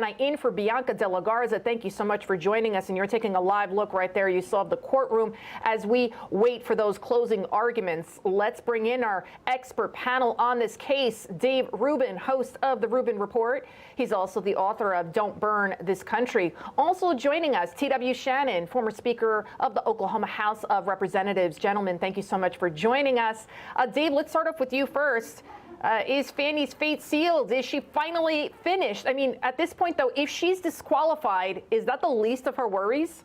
in for Bianca De La Garza. Thank you so much for joining us. And you're taking a live look right there. You saw the courtroom as we wait for those closing arguments. Let's bring in our expert panel on this case. Dave Rubin, host of The Rubin Report. He's also the author of Don't Burn This Country. Also joining us, T.W. Shannon, former Speaker of the Oklahoma House of Representatives. Gentlemen, thank you so much for joining us. Dave, let's start off with you first. Is Fani's fate sealed? Is she finally finished? I mean, at this point, though, if she's disqualified, is that the least of her worries?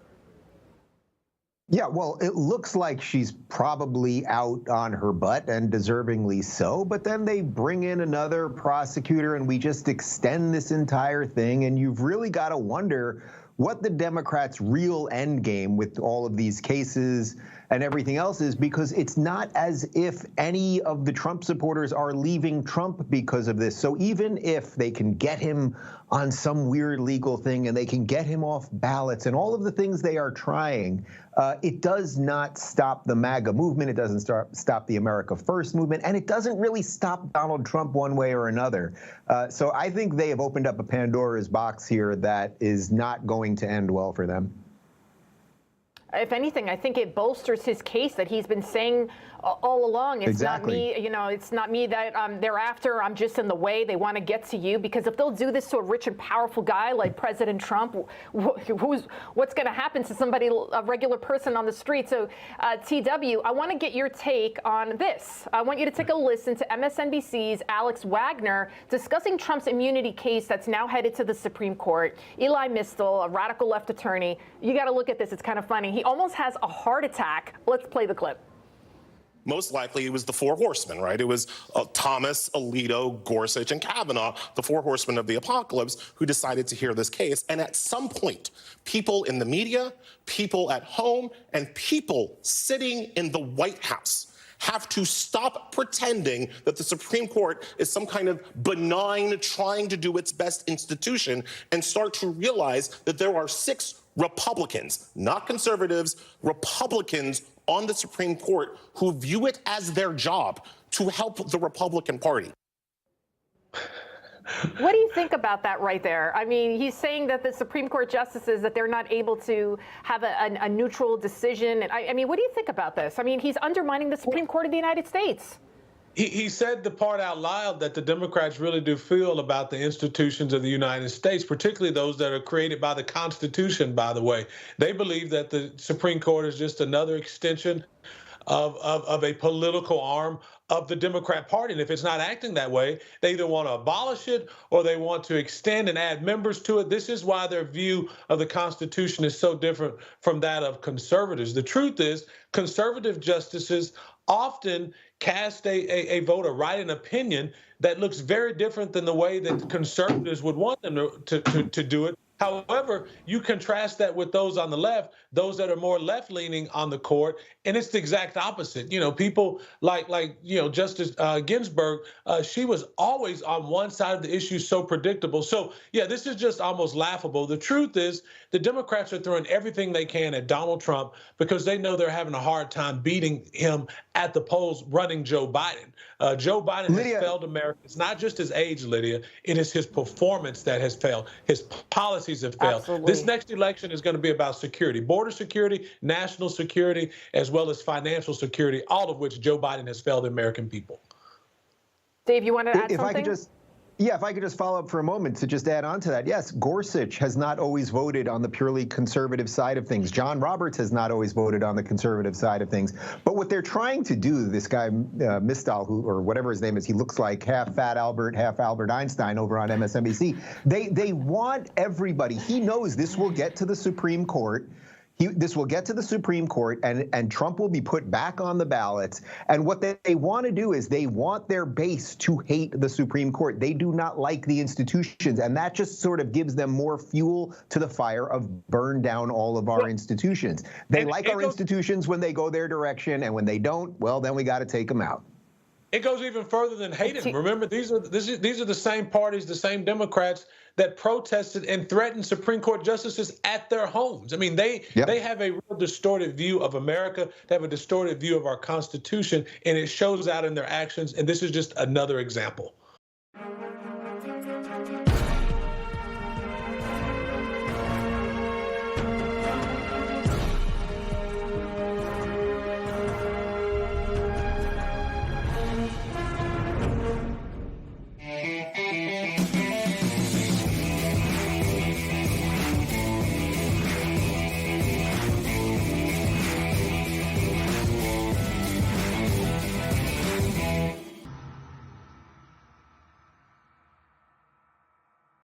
Yeah, well, it looks like she's probably out on her butt, and deservingly so. But then they bring in another prosecutor, and we just extend this entire thing. And you've really got to wonder what the Democrats' real end game with all of these cases and everything else is, because it's not as if any of the Trump supporters are leaving Trump because of this. So even if they can get him on some weird legal thing and they can get him off ballots and all of the things they are trying, it does not stop the MAGA movement. It doesn't stop the America First movement, and it doesn't really stop Donald Trump one way or another. So I think they have opened up a Pandora's box here that is not going to end well for them. If anything, I think it bolsters his case that he's been saying all along. It's exactly. Not me, it's not me that they're after. I'm just in the way. They want to get to you. Because if they'll do this to a rich and powerful guy like President Trump, what's going to happen to somebody, a regular person on the street? So, TW, I want to get your take on this. I want you to take a listen to MSNBC's Alex Wagner discussing Trump's immunity case that's now headed to the Supreme Court. Eli Mistel, a radical left attorney. You got to look at this. It's kind of funny. He almost has a heart attack. Let's play the clip. Most likely it was the four horsemen, right? It was Thomas, Alito, Gorsuch, and Kavanaugh, the four horsemen of the apocalypse, who decided to hear this case. And at some point, people in the media, people at home, and people sitting in the White House have to stop pretending that the Supreme Court is some kind of benign, trying to do its best institution, and start to realize that there are 6 Republicans, not conservatives, Republicans on the Supreme Court who view it as their job to help the Republican Party. What do you think about that right there? I mean, he's saying that the Supreme Court justices, that they're not able to have a neutral decision. And I mean, what do you think about this? I mean, he's undermining the Supreme Court of the United States. He said the part out loud that the Democrats really do feel about the institutions of the United States, particularly those that are created by the Constitution, by the way. They believe that the Supreme Court is just another extension of a political arm of the Democrat Party. And if it's not acting that way, they either want to abolish it or they want to extend and add members to it. This is why their view of the Constitution is so different from that of conservatives. The truth is, conservative justices often cast a vote or write an opinion that looks very different than the way that conservatives would want them to do it. However, you contrast that with those on the left, those that are more left-leaning on the court, and it's the exact opposite. You know, people like Justice Ginsburg, she was always on one side of the issue, so predictable. So, yeah, this is just almost laughable. The truth is the Democrats are throwing everything they can at Donald Trump because they know they're having a hard time beating him at the polls running Joe Biden. Joe Biden has failed America. It's not just his age, Lydia. It is his performance that has failed. His policies have failed. Absolutely. This next election is going to be about security, border security, national security, as well as financial security, all of which Joe Biden has failed the American people. Dave, you want to add something? If I could just follow up for a moment to just add on to that. Yes, Gorsuch has not always voted on the purely conservative side of things. John Roberts has not always voted on the conservative side of things. But what they're trying to do, this guy, Mistal, or whatever his name is, he looks like half Fat Albert, half Albert Einstein over on MSNBC. They want everybody. He knows this will get to the Supreme Court. This will get to the Supreme Court, and Trump will be put back on the ballots. And what they want to do is they want their base to hate the Supreme Court. They do not like the institutions, and that just sort of gives them more fuel to the fire of burn down all of our institutions. They like our institutions when they go their direction, and when they don't, well, then we got to take them out. It goes even further than hating. Remember, these are the same parties, the same Democrats that protested and threatened Supreme Court justices at their homes. I mean, they have a real distorted view of America. They have a distorted view of our Constitution, and it shows out in their actions. And this is just another example.